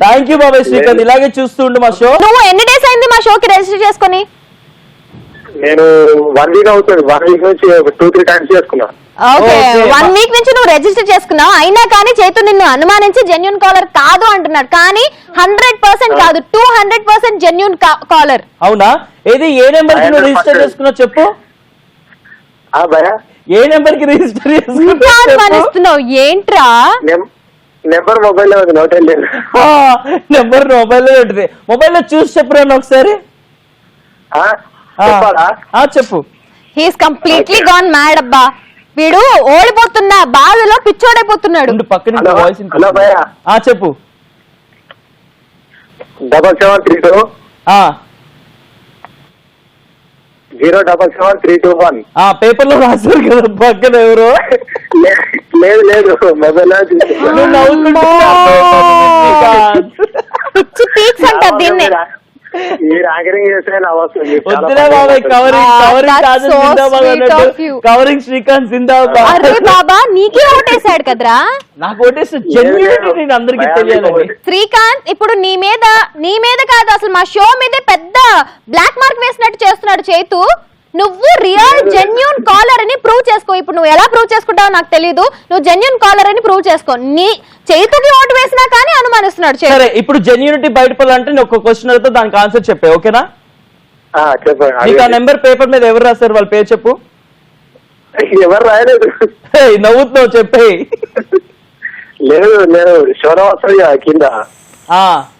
థ్యాంక్ యూ బాబాయ్ శ్రీకాంత్, ఇలాగే చూస్తూ ఉండు మా షో. నువ్వు ఎన్ని డేస్ అయింది మా షోకి రిజిస్టర్ చేసుకొని? నేను 1 వీక్ అవుతుంది. 1 వీక్ నుంచి 2-3 టైమ్స్ చేసుకున్నా. Okay, Okay. 1 వీక్ నుంచి నువ్వు రిజిస్టర్ చేసుకున్నావు. అయినా కానీ చైతు నిన్ను అనుమానించి జెన్యూన్ కాలర్ కాదు అంటున్నాడు. కానీ 100% కాదు, 200% జెన్యూన్ కాలర్. అవునా? ఏది ఏ నెంబర్ కి నువ్వు రిజిస్టర్ చేసుకున్నావు చెప్పు. భయ ఏ నెంబర్ కి రిజిస్టర్ ఇంకా చేసుకున్నావు? అనుమానిస్తున్నావు ఏంట్రా? నెంబర్ మొబైల్లో ఉంది, నోట్ లేదు. నెంబర్ మొబైల్లో ఉంటుంది. మొబైల్లో చూసి చెప్పురా ఒకసారి. చెప్పాలా? చెప్పు. హీస్ కంప్లీట్లీ గాన్ మ్యాడ్ అబ్బా. వీడు ఓడిపోతున్నా బాధలో పిచ్చోడైపోతున్నాడు. ఉండు, పక్కన హలో, వాయిస్ హలో భయ. చెప్పు. 7732 077-321. పేపర్ లో రాశారు కదా పక్కన ఎవరు. లేదు లేదు, మొబైల్లో నువ్వు నవ్వుకుంటున్నావు. పిచ్చి పీక్స్ అంటారు దీన్ని. మీరు యాంకరింగ్ చేస్తే నా వస్తుంది. వద్దురా బాబాయ్, covering That's so sweet of you. Covering Srikanth జిందాబాద్. అరే బాబా నీకే ఓటేసాడు కదరా. నాకు ఓటేసి జెన్యూనిటీ నేను అందరికీ తెలియాలని. శ్రీకాంత్ ఇప్పుడు నీ మీద కాదు అసలు మా షో మీదే పెద్ద బ్లాక్ మార్క్ వేసినట్టు చేస్తున్నాడు చైతు. నువ్వు రియల్ జెన్యూన్ కాలర్ అని ప్రూవ్ చేసుకో. ఇప్పుడు నువ్వు ఎలా ప్రూవ్ చేసుకుంటావో నాకు తెలియదు. నువ్వు జెన్యూన్ కాలర్ అని ప్రూవ్ చేసుకో. నీ చైతుకి ఓటు వేసినా కానీ అనుమానిస్తున్నాడు చైతు. సరే, ఇప్పుడు జెన్యూనిటీ బయటపడాలంటే నేను ఒక క్వశ్చన్ అడిగితే దానికి ఆన్సర్ చెప్పే, ఓకేనా? చెప్పండి. నీకు ఆ నెంబర్ పేపర్ మీద ఎవరు రాశారు వాళ్ళ పేరు చెప్పు. ఎవరు రాయలేదు. నవ్వుతున్నావు చెప్పే. లేదు, నేను షోలో వస్తుంది కింద.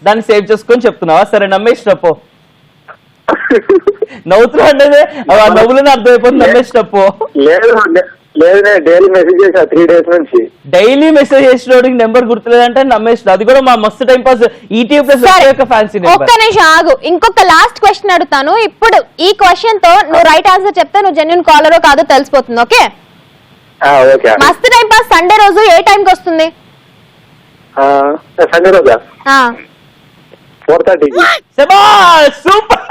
దాన్ని సేవ్ చేసుకొని చెప్తున్నావా? సరే నమ్మేసినప్పు. నవ్వుతున్నా అంటే ఆ నవ్వులని అర్థమైపోతుంది. నమ్మేసినప్పు. లేదు లేదు, నేను డైలీ మెసేజ్ చేసా 3 days నుంచి. డైలీ మెసేజ్ చేసినోడికి నెంబర్ గుర్తులేదంటే నమ్మేసిన. అది కూడా మా మస్తు time pass ETV plus fancy number. ఒక్క నిమిషం ఆగు, ఇంకొక లాస్ట్ క్వశ్చన్ అడుగుతాను. ఇప్పుడు ఈ క్వశ్చన్ తో నువ్వు రైట్ ఆన్సర్ చెప్తే నువ్వు జెన్యూన్ కాలరో కాదో తెలిసిపోతుంది. ఓకే? ఓకే. మస్తు టైం పాస్ సండే రోజు ఏ టైంకి వస్తుంది? Sunday Roja? 4:30. Super.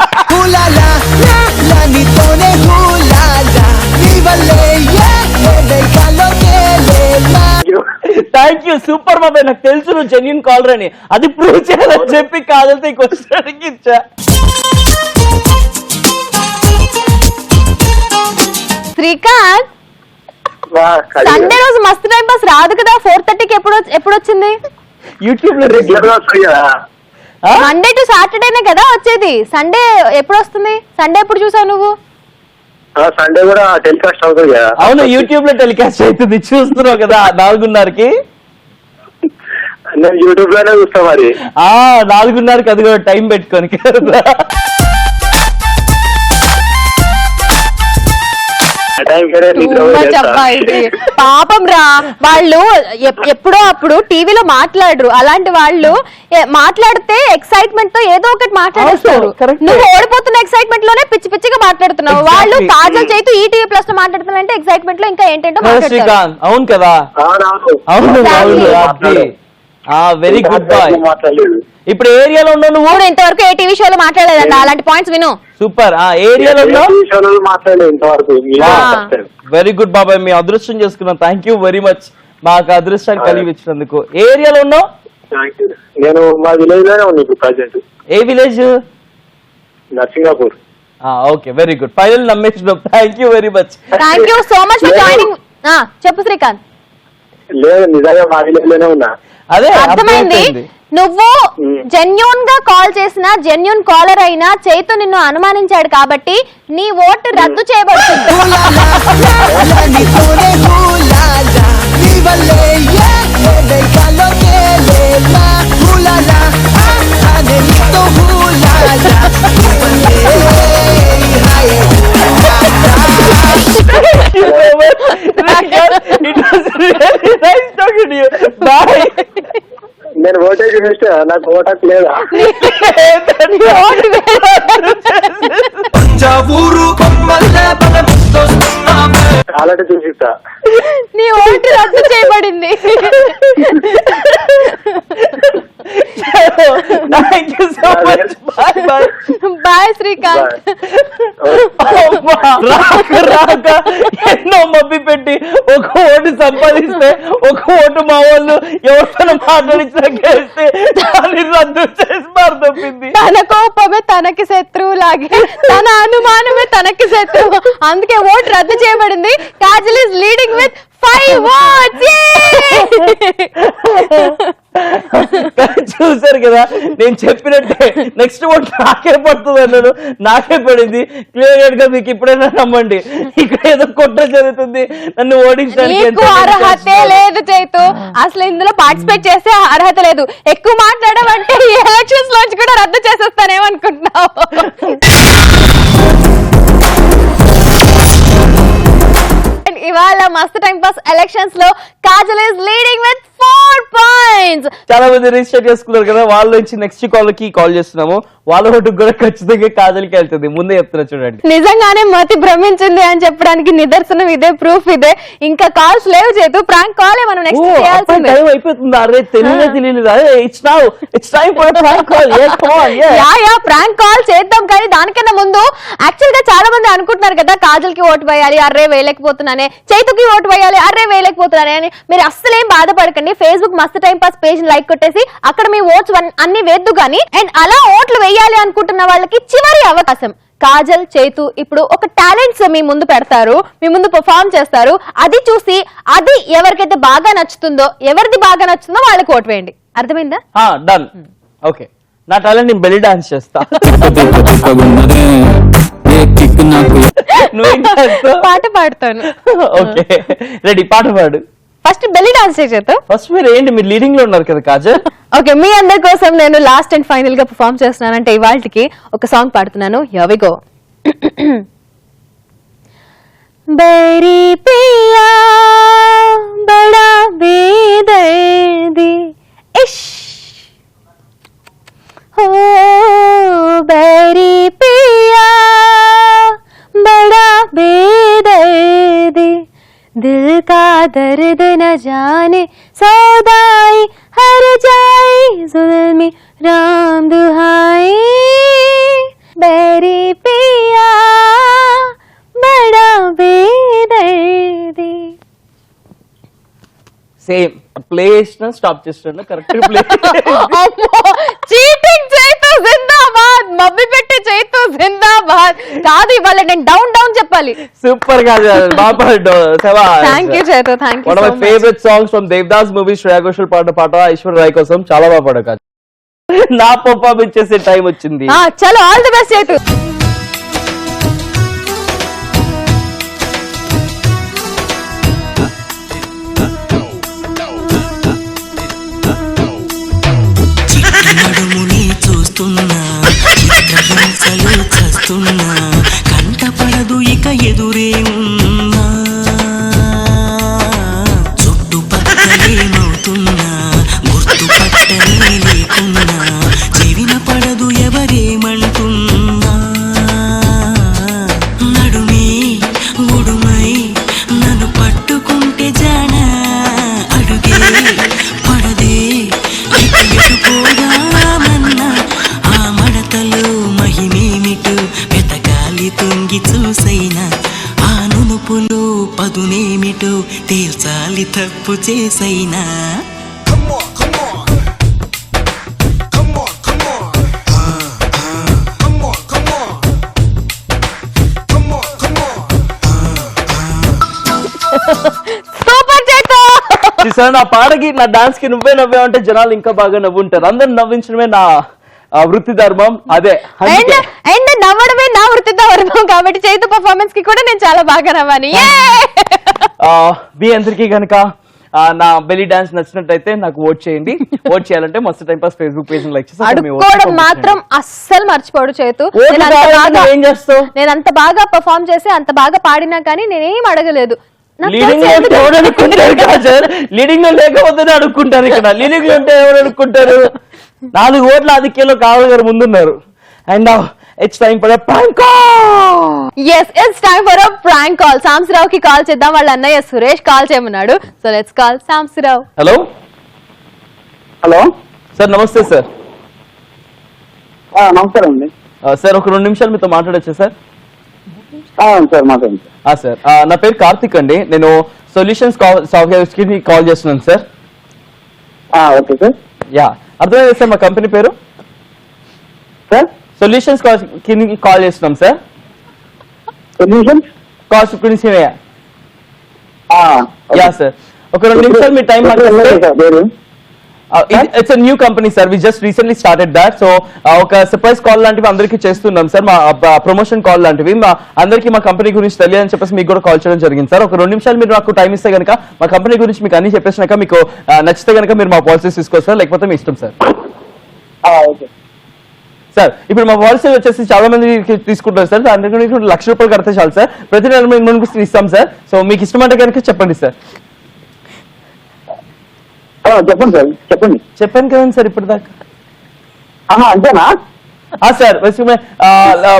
Thank you, super బాబాయ్. నాకు తెలుసు నువ్వు జెన్యూన్ కాలర్ అని. అది ప్రూవ్ చేయాలని చెప్పి కాదంటే ఈ క్వశ్చన్ అడిగిచ్చా. శ్రీకాంత్ సండే రోజు మస్తు టైం పాస్ రాదు కదా. 4:30కి ఎప్పుడు వచ్చింది? యూట్యూబ్ లో మండే టు సాటర్డేనే కదా వచ్చేది. సండే ఎప్పుడు వస్తుంది? సండే ఎప్పుడు చూసావు నువ్వు? సండే కూడా టెలికాస్ట్ అవుతుంది కదా. అవును, యూట్యూబ్ లో టెలికాస్ట్ అవుతుంది, చూస్తున్నావు కదా 4:30కి. నేను యూట్యూబ్ లోనే చూస్తా మరి. 4:30కి అది కూడా టైం పెట్టుకొని. పాపం రా, వాళ్ళు ఎప్పుడో అప్పుడు టీవీలో మాట్లాడరు. అలాంటి వాళ్ళు మాట్లాడితే ఎక్సైట్మెంట్ తో ఏదో ఒకటి మాట్లాడేస్తారు. నువ్వు ఓడిపోతున్న ఎక్సైట్మెంట్ లోనే పిచ్చి పిచ్చిగా మాట్లాడుతున్నావు. వాళ్ళు కాజల్ చైతు ఈటీవీ ప్లస్ లో మాట్లాడుతున్నారంటే ఎక్సైట్మెంట్ లో ఇంకా ఏంటంటో మాట్లాడతారు. అవును కదా? అవును. Very good boy. ఇప్పుడు ఏరియాలో ఉన్నావు నువ్వు? ఇంతవరకు ఏ టీవీ షోలో మాట్లాడలేదంట. అలాంటి పాయింట్స్ విను. సూపర్. ఏరియాలో వెరీ గుడ్ బాబాయ్, మీ అదృష్టం చేసుకున్నాం. థ్యాంక్ యూ వెరీ మచ్ మాకు అదృష్టాన్ని కలిగి ఇచ్చినందుకు. ఏ ఏరియాలో ఉన్నావు? నేను మా విలేజ్ లోనే ఉన్నా ఇప్పుడు ప్రెసెంట్. ఏ village? Narsingapur. Okay, very good. Final నమ్మేసినాం. Thank you very much. Thank you so much for joining. చెప్పు శ్రీకాంత్. లేదు, నిజంగా మా విలేజ్ లోనే ఉన్నా. అదే అర్థమైంది. నువ్వు జెన్యూన్ గా కాల్ చేసిన జెన్యూన్ కాలర్ అయినా చైతు నిన్ను అనుమానించాడు కాబట్టి నీ ఓటు రద్దు చేయబడుతుంది. నేను ఓటేజ్ చూస్తే నాకు ఓటక్ లేదా? అలాంటి చూసిస్తా. నీ ఓటు రద్దు చేయబడింది. Thank you so much. Bye bye. Bye Srikanth. రాక ఎన్నో మబ్బి పెట్టి ఒక ఓటు సంపాదిస్తే ఒక ఓటు మా వాళ్ళు ఎవరితో మాట్లాడించినా గెలిస్తే దాన్ని రద్దు చేసి తప్పింది. తన కోపమే తనకి శత్రువు లాగే, తన అనుమానమే తనకి శత్రువు. అందుకే ఓటు రద్దు చేయబడింది. Kajal is leading with 5 votes. చూసారు కదా, నేను చెప్పినట్టే నెక్స్ట్ ఓట్ నాకే పడుతుంది అన్నాడు, నాకే పడింది. క్లియర్ గా మీకు ఇప్పుడైనా నమ్మండి, ఇక్కడ ఏదో కుట్ర జరుగుతుంది నన్ను ఓడించడానికి. అర్హతే లేదు చైతు, అసలు ఇందులో పార్టిసిపేట్ చేసే అర్హత లేదు. ఎక్కువ మాట్లాడమంటే ఈ ఎలక్షన్స్ లోంచి కూడా రద్దు చేసేస్తానేమనుకుంటున్నావు. ఇవాళ మస్తు టైం పాస్ ఎలక్షన్స్ లో Kajal is leading with 4 points. చాలా మంది రిజిస్టర్ చేసుకున్నారు కదా, వాళ్ళ నుంచి నెక్స్ట్ కాల్ కి కాల్ చేస్తున్నాము. వాళ్ళ ఓటు కూడా ఖచ్చితంగా కాజల్కి వెళ్తుంది, ముందే చెప్తున్నా చూడండి. నిజంగానే మతి భ్రమించింది అని చెప్పడానికి నిదర్శనం ఇదే, ప్రూఫ్ ఇదే. ఇంకా కాల్స్ లేవు చేతు, ప్రాంక్ కాల్ మనం నెక్స్ట్ చేయాల్సిందే. టైం అయిపోతుంది. అరే తెలియలేదు. It's time for prank call. Yeah prank call చేద్దాం. కానీ దానికన్నా ముందు యాక్చువల్ గా చాలా మంది అనుకుంటున్నారు కదా, కాజల్ కి ఓటు వేయాలి, అర్రే వేయలేకపోతున్నానే, చైతుకి ఓటు వేయాలి, అర్రే వేయలేకపోతున్నానే అని. మీరు అస్సలేం బాధపడకండి. ఫేస్బుక్ మస్తు టైం పాస్ పేజ్ లైక్ కొట్టేసి అక్కడ మీ ఓట్స్ అన్ని వేద్దు గానీ. అండ్ అలా ఓట్లు వేయాలి అనుకుంటున్న వాళ్ళకి చివరి అవకాశం. కాజల్, చైతు ఇప్పుడు ఒక టాలెంట్స్ మీ ముందు పెడతారు, మీ ముందు పర్ఫార్మ్ చేస్తారు. అది చూసి అది ఎవరికైతే బాగా నచ్చుతుందో, ఎవరిది బాగా నచ్చుతుందో వాళ్ళకి ఓటు వేయండి. అర్థమైందా? డన్. ఓకే, నా టాలెంట్ నేను బెల్లి డాన్స్ చేస్తా. పాట పాడుతాను. ఓకే రెడీ, పాట పాడు. ఫస్ట్ బెల్లి డాన్స్ చేత. ఫస్ట్ మీరు ఏంటి, మీరు లీడింగ్ లో ఉన్నారు కదా కాజల్. ఓకే, మీ అందరి కోసం నేను లాస్ట్ అండ్ ఫైనల్ గా పర్ఫార్మ్ చేస్తున్నానంటే ఇవాళకి ఒక సాంగ్ పాడుతున్నాను. Here we go. బేరీ పియా బడా బేదర్ది ఇష్ ఓ బేరీ పియా బడా బేదర్ది दिल का दर्द न जाने सौदाई हर जाए जुल्मी राम दुहाई बैरी पिया बड़ा बेदर्दी. సేమ్ ప్లే చేసిన స్టాప్ చేస్తున్నా కరెక్ట్ ప్లే. చీటింగ్ చైతు జిందాబాద్, మబ్బి పెట్టి చైతు జిందాబాద్. కాదు, ఇవాళ నేను డౌన్ డౌన్ చెప్పాలి. సూపర్ గా thank you Chaitu, thank you. One of my favourite songs from Devdas movie. Shreya Ghoshal పాట ఐశ్వర్య రాయ్ కోసం చాలా బాగా పాడక. నా పర్ఫార్మెన్స్ చేసే టైం వచ్చింది. చలో, ఆల్ ది బెస్ట్ చైతు. చూస్తున్నా చిత్రహింసలు చస్తున్నా, కంటపడదు ఇక ఎదురే ఉన్నా, చుట్టుపక్కలేమవుతున్నా గుర్తుపట్టనే లేకున్నా, చెవిన పడదు ఎవరేమంటున్నా, నడుమే ఉడుమై నన్ను పట్టుకుంటే జానా, అడుగే పడదే ఎటుపోదామన్నా, ఆ మడతలో మహిమేమిటో వెతకాలి తొంగి చూసైనా, ఆ నునుపులో పదునేమిటో తేల్చాలి తప్పు చేసైనా. నా పాటకి నా డాన్స్ కి నువ్వే నవ్వావంటే జనాలు ఇంకా బాగా నవ్వుంటారు. అందరు నవ్వించడమే నా వృత్తి ధర్మం. అదే అండ్ నవ్వడమే నా వృత్తి ధర్మం కాబట్టి చైతు పర్ఫార్మెన్స్ కి కూడా నేను చాలా బాగా నవ్వాను. మీ అందరికీ కనుక నా బెల్లీ డాన్స్ నచ్చినట్టయితే నాకు ఓట్ చేయండి. ఓట్ చేయాలంటే మస్తు time pass Facebook page like అడుక్కోవడం మాత్రం అస్సలు మర్చిపోడు చైతు. ఏం చేస్తావు? నేను అంత బాగా పర్ఫార్మ్ చేసి అంత బాగా పాడినా కానీ నేనేం అడగలేదు. లీడింగ్ లో ఉంటే ఎవరు అడుక్కుంటారు కాజల్? లీడింగ్ లో లేకపోతేనే అడుక్కుంటారు. ఇక్కడ లీడింగ్ లో ఉంటే ఎవరు అడుక్కుంటారు? 4 ఓట్ల ఆధిక్యంలో కావల్ గారు ముందున్నారు. And it's time for a prank call. yes it's time for a prank call. Sambasivarao కి కాల్ చేద్దాం. వాళ్ళ అన్నయ్య సురేష్ కాల్ చేయమన్నాడు. So let's call Sambasivarao. Hello hello sir, నమస్తే సార్. నమస్కారం అండి. సార్ ఒక 2 నిమిషాలు మీతో మాట్లాడొచ్చా సార్? సార్ మాట్లాడండి. సార్ నా పేరు కార్తిక్ అండి. నేను సొల్యూషన్స్ సాఫ్ట్వేర్స్ కి కాల్ చేస్తున్నాను సార్. Okay sir. యా, అర్థమైంది సార్ మా కంపెనీ పేరు సార్ సొల్యూషన్స్ కి కాల్ చేస్తున్నాం సార్. సొల్యూషన్స్ కాస్ట్ గురించి యా సార్, ఒక 2 నిమిషాలు మీ టైం మాట్లాడితే. పేరు it's new company sir, we just recently started that. So ఒక సర్ప్రైజ్ కాల్ లాంటివి అందరికీ చేస్తున్నాం సార్, మా ప్రమోషన్ కాల్ లాంటివి. మా అందరికీ మా కంపెనీ గురించి తెలియాలని చెప్పేసి మీకు కూడా కాల్ చేయడం జరిగింది సార్. ఒక 2 నిమిషాలు మీరు నాకు టైం ఇస్తే కనుక మా కంపెనీ గురించి మీకు అన్ని చెప్పేసినాక మీకు నచ్చితే కనుక మీరు మా పాలసీస్ తీసుకోవచ్చు సార్, లేకపోతే మీ ఇష్టం సార్. ఓకే సార్ ఇప్పుడు మా పాలసీ వచ్చేసి చాలా మంది తీసుకుంటారు సార్. దాని గురించి ₹1,00,000 కడితే చాలు సార్, ప్రతి నెల మేము ఇస్తాం సార్. సో మీకు ఇష్టమంటే కనుక చెప్పండి సార్. చెప్పండి సార్, చెప్పండి. చెప్పాను కదండి సార్ ఇప్పుడు దాకా. అంతేనా? సార్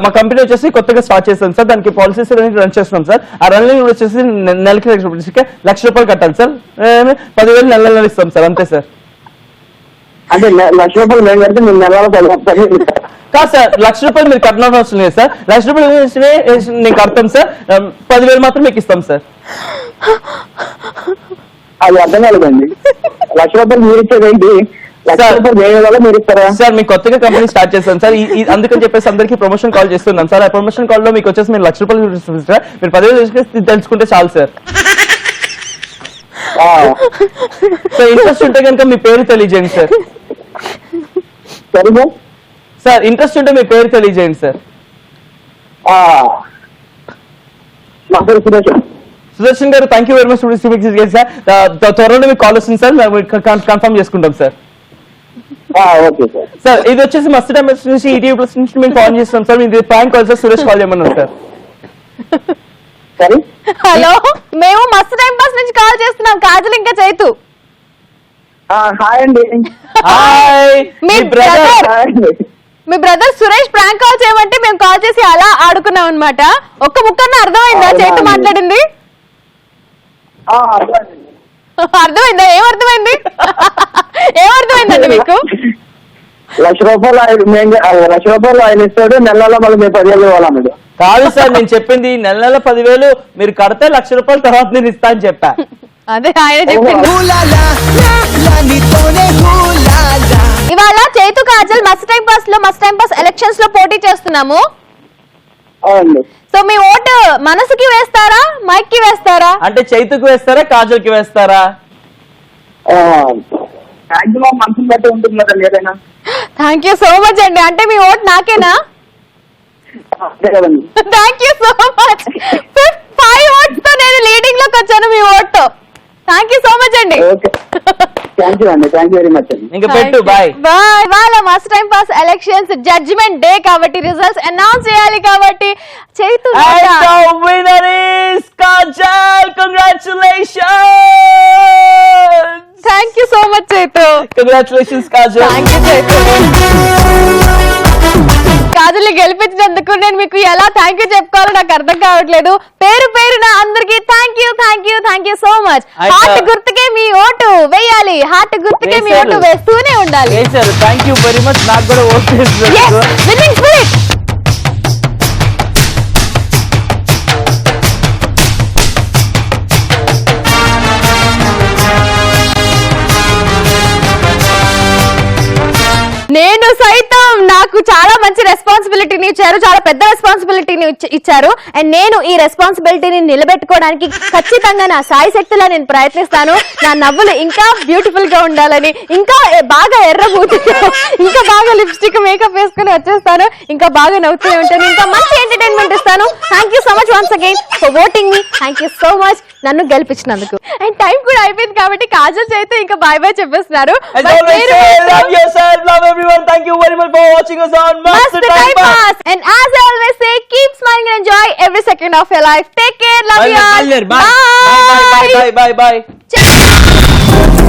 మా కంపెనీ వచ్చేసి కొత్తగా స్టార్ట్ చేస్తాం సార్, దానికి పాలసీస్ రన్ చేస్తున్నాం సార్. ఆ రన్నింగ్ వచ్చేసి నెలకి ₹1,00,000 కట్టాలి సార్, 10,000 నెల ఇస్తాం సార్, అంతే సార్. అంటే ₹1,00,000 మేము కడితే మీరు నెలలో కాదు సార్, ₹1,00,000 మీరు కట్టడం అవసరం లేదు సార్. ₹1,00,000 నేను కడతాం సార్, 10,000 మాత్రం మీకు ఇస్తాం సార్. అది అర్థం కాలేదండి. ₹1,00,000 మీరు ఇచ్చేదేంటి? ₹1,00,000 వేరే వాళ్ళు మీరు ఇస్తారా? సార్ మీకు కొత్తగా కంపెనీ స్టార్ట్ చేస్తాం సార్, అందుకని చెప్పేసి అందరికీ ప్రమోషన్ కాల్ చేస్తున్నాం సార్. ఆ ప్రమోషన్ కాల్ లో మీకు వచ్చేసి మీరు ₹1,00,000 సార్, మీరు 10,000 తెలుసుకుంటే చాలు సార్. సార్ ఇంట్రెస్ట్ ఉంటే కనుక మీ పేరు తెలియజేయండి సార్. సరే సార్ ఇంట్రెస్ట్ ఉంటే మీ పేరు తెలియజేయండి సార్. నా పేరు సురేష్. సుదర్శన్ గారు, thank you very much sir. త్వరలో మీకు కాల్ వస్తుంది సార్, కన్ఫర్మ్ చేసుకుంటాం సార్. Okay sir. సార్ ఇది వచ్చేసి మస్త్ టైం నుంచి ఈటీవీ ప్లస్ నుంచి మేము కాల్ చేస్తున్నాం సార్. ఇది prank call sir, Suresh call చేయమన్నారు సార్. సరే హలో, మేము మస్తు టైం పాస్ నుంచి కాల్ చేస్తున్నాం, కాజల్ ఇంకా చైతు. హాయ్ అండి. హాయ్ మీ బ్రదర్ హాయ్ అండి. మీ బ్రదర్ సురేష్ ప్రాంక్ కాల్ చేయమంటే మేము కాల్ చేసి అలా ఆడుకున్నాం అనమాట. ఒక్క ముక్కన్న అర్థమైందా చైతు మాట్లాడింది? అర్థమైందా? ఏమర్థమైంది? ఏమర్థమైందండి మీకు? ₹1,00,000 ₹1,00,000 ఆయన ఇస్తాడు, నెలలో మళ్ళీ మేము 10,000 ఇవ్వాలి. కాదు సార్, నేను చెప్పింది నెల 10,000 మీరు కడితే ₹1,00,000 తర్వాత నేను ఇస్తా అని చెప్పా. అదే ఆయన చెప్పింది. ఇవాళ చైతు కాజల్ మస్త్ టైం పాస్ ఎలక్షన్స్ లో పోటీ చేస్తున్నాము. అవునండి. సో మీ ఓటు మనసుకి వేస్తారా, మైక్ కి వేస్తారా? అంటే చైతుకు వేస్తారా, కాజల్ కి వేస్తారా? మాక్సిమం మనసుని బట్టి ఉంటుంది కదండి ఏదైనా. థ్యాంక్ యూ సో మచ్ అండి. అంటే మీ ఓట్ నాకేనా? అంతే కదండి. Thank you so much. 5 votes తో నేను లీడింగ్ లోకి వచ్చాను మీ ఓట్ తో. థ్యాంక్ యూ సో మచ్ అండి. ఓకే, థ్యాంక్ యూ అండి, థ్యాంక్ యూ వెరీ మచ్ అండి. ఇంకా పెట్టు, బాయ్ బాయ్. వాళ్ళ మస్ట్ time pass elections judgement day కాబట్టి రిజల్ట్స్ అనౌన్స్ చేయాలి కాబట్టి Chaitu And the winner is Kajal. Congratulations. Thank you so much Chaitu. Congratulations Kajal. Thank you Chaitu. కాజల్ని గెలిపించినందుకు నేను మీకు ఎలా థ్యాంక్ యూ చెప్పుకోవాలో నాకు అర్థం కావట్లేదు. పేరు పేరున అందరికి thank you so much. Heart గుర్తుకే మీ ఓటు వేయాలి, హార్ట్ గుర్తుకే మీ ఓటు వేస్తూనే ఉండాలి. Thank you very much. నాకు కూడా ఓట్ చేస్తున్నారు. Winnowing spirit. నేను సైతం నాకు చాలా మంచి రెస్పాన్సిబిలిటీని ఇచ్చారు, చాలా పెద్ద రెస్పాన్సిబిలిటీని ఇచ్చారు. అండ్ నేను ఈ రెస్పాన్సిబిలిటీని నిలబెట్టుకోవడానికి ఖచ్చితంగా నా సాయి శక్తిలా నేను ప్రయత్నిస్తాను. నా నవ్వులు ఇంకా బ్యూటిఫుల్ గా ఉండాలని, ఇంకా బాగా ఎర్రబూతితో, ఇంకా బాగా లిప్స్టిక్ మేకప్ వేసుకుని వచ్చేస్తాను. ఇంకా బాగా నవ్వుతూనే ఉంటాను, ఇంకా మంచి ఎంటర్టైన్మెంట్ ఇస్తాను. Thank you so much once again for voting me. Thank you so much నన్ను గెలిపించినందుకు. అండ్ టైం కూడా అయిపోయింది కాబట్టి కాజల్ చైతు ఇంకా బాయ్ బాయ్ చెప్పేస్తున్నారు. Love yourself, love everyone. Thank you very much for watching us on Mast Time Pass. And as I always say, keep smiling and enjoy every second of your life. Take care. Love you all. Bye. Bye. Bye. Bye. Bye. Bye.